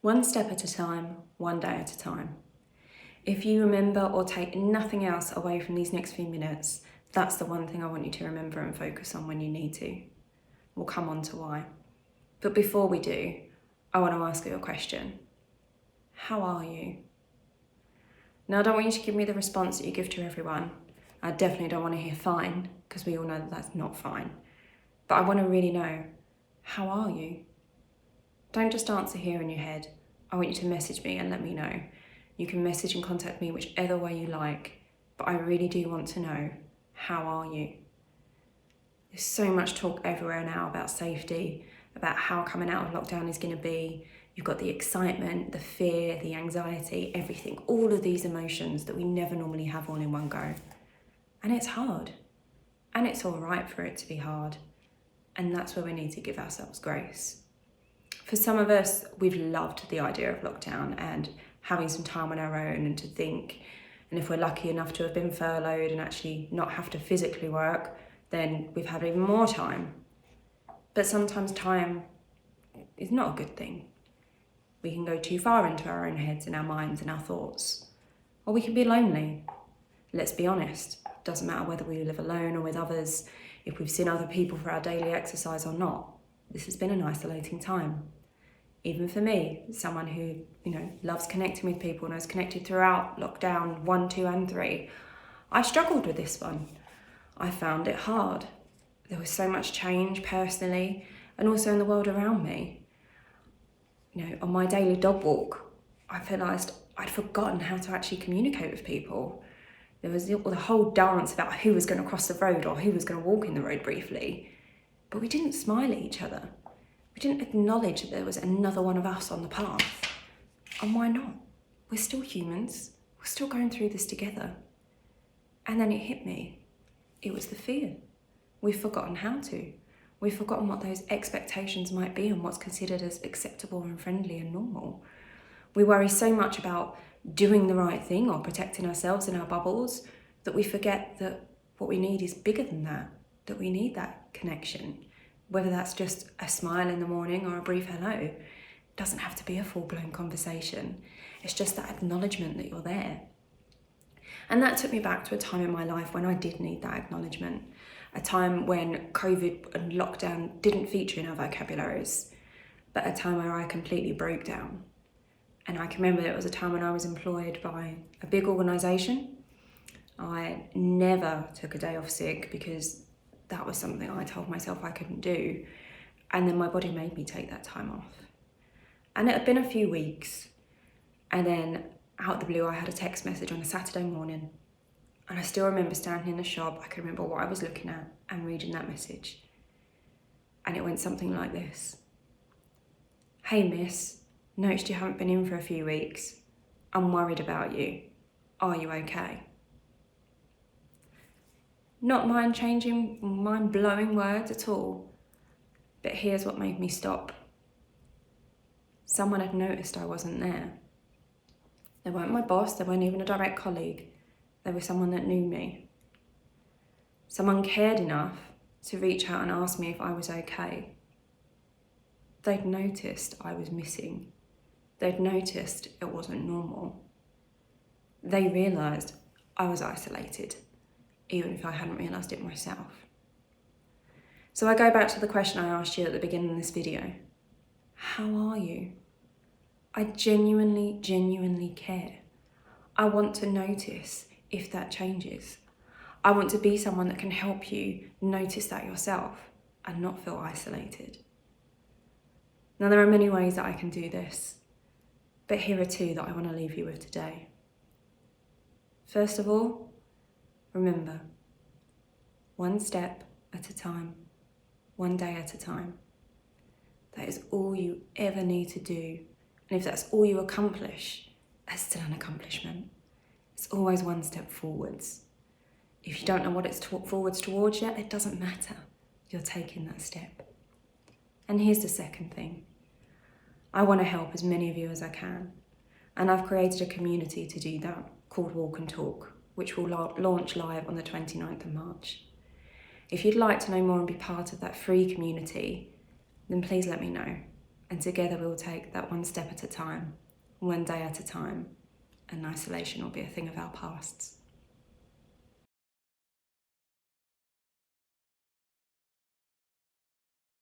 One step at a time, one day at a time. If you remember or take nothing else away from these next few minutes, that's the one thing I want you to remember and focus on when you need to. We'll come on to why. But before we do, I want to ask you a question. How are you? Now, I don't want you to give me the response that you give to everyone. I definitely don't want to hear fine, because we all know that that's not fine. But I want to really know, how are you? Don't just answer here in your head. I want you to message me and let me know. You can message and contact me whichever way you like, but I really do want to know, how are you? There's so much talk everywhere now about safety, about how coming out of lockdown is going to be. You've got the excitement, the fear, the anxiety, everything, all of these emotions that we never normally have all in one go. And it's hard. And it's all right for it to be hard. And that's where we need to give ourselves grace. For some of us, we've loved the idea of lockdown and having some time on our own and to think. And if we're lucky enough to have been furloughed and actually not have to physically work, then we've had even more time. But sometimes time is not a good thing. We can go too far into our own heads and our minds and our thoughts. Or we can be lonely. Let's be honest. It doesn't matter whether we live alone or with others, if we've seen other people for our daily exercise or not. This has been an isolating time. Even for me, someone who, loves connecting with people and has connected throughout lockdown 1, 2, and 3, I struggled with this one. I found it hard. There was so much change personally and also in the world around me. On my daily dog walk, I realised I'd forgotten how to actually communicate with people. There was the whole dance about who was going to cross the road or who was going to walk in the road briefly. But we didn't smile at each other. We didn't acknowledge that there was another one of us on the path. And why not? We're still humans. We're still going through this together. And then it hit me. It was the fear. We've forgotten how to. We've forgotten what those expectations might be and what's considered as acceptable and friendly and normal. We worry so much about doing the right thing or protecting ourselves in our bubbles that we forget that what we need is bigger than that we need that connection. Whether that's just a smile in the morning or a brief hello, it doesn't have to be a full-blown conversation. It's just that acknowledgement that you're there. And that took me back to a time in my life when I did need that acknowledgement. A time when COVID and lockdown didn't feature in our vocabularies, but a time where I completely broke down. And I can remember it was a time when I was employed by a big organisation. I never took a day off sick because that was something I told myself I couldn't do. And then my body made me take that time off. And it had been a few weeks. And then out of the blue, I had a text message on a Saturday morning. And I still remember standing in the shop. I can remember what I was looking at and reading that message. And it went something like this. Hey miss, noticed you haven't been in for a few weeks. I'm worried about you. Are you okay? Not mind-changing, mind-blowing words at all. But here's what made me stop. Someone had noticed I wasn't there. They weren't my boss, they weren't even a direct colleague. They were someone that knew me. Someone cared enough to reach out and ask me if I was okay. They'd noticed I was missing. They'd noticed it wasn't normal. They realised I was isolated, even if I hadn't realised it myself. So I go back to the question I asked you at the beginning of this video. How are you? I genuinely care. I want to notice if that changes. I want to be someone that can help you notice that yourself and not feel isolated. Now, there are many ways that I can do this, but here are 2 that I want to leave you with today. First of all, remember, one step at a time, one day at a time. That is all you ever need to do. And if that's all you accomplish, that's still an accomplishment. It's always one step forwards. If you don't know what it's forwards towards yet, it doesn't matter. You're taking that step. And here's the second thing. I want to help as many of you as I can. And I've created a community to do that called Walk and Talk, which will launch live on the 29th of March. If you'd like to know more and be part of that free community, then please let me know. And together we'll take that one step at a time, one day at a time, and isolation will be a thing of our pasts.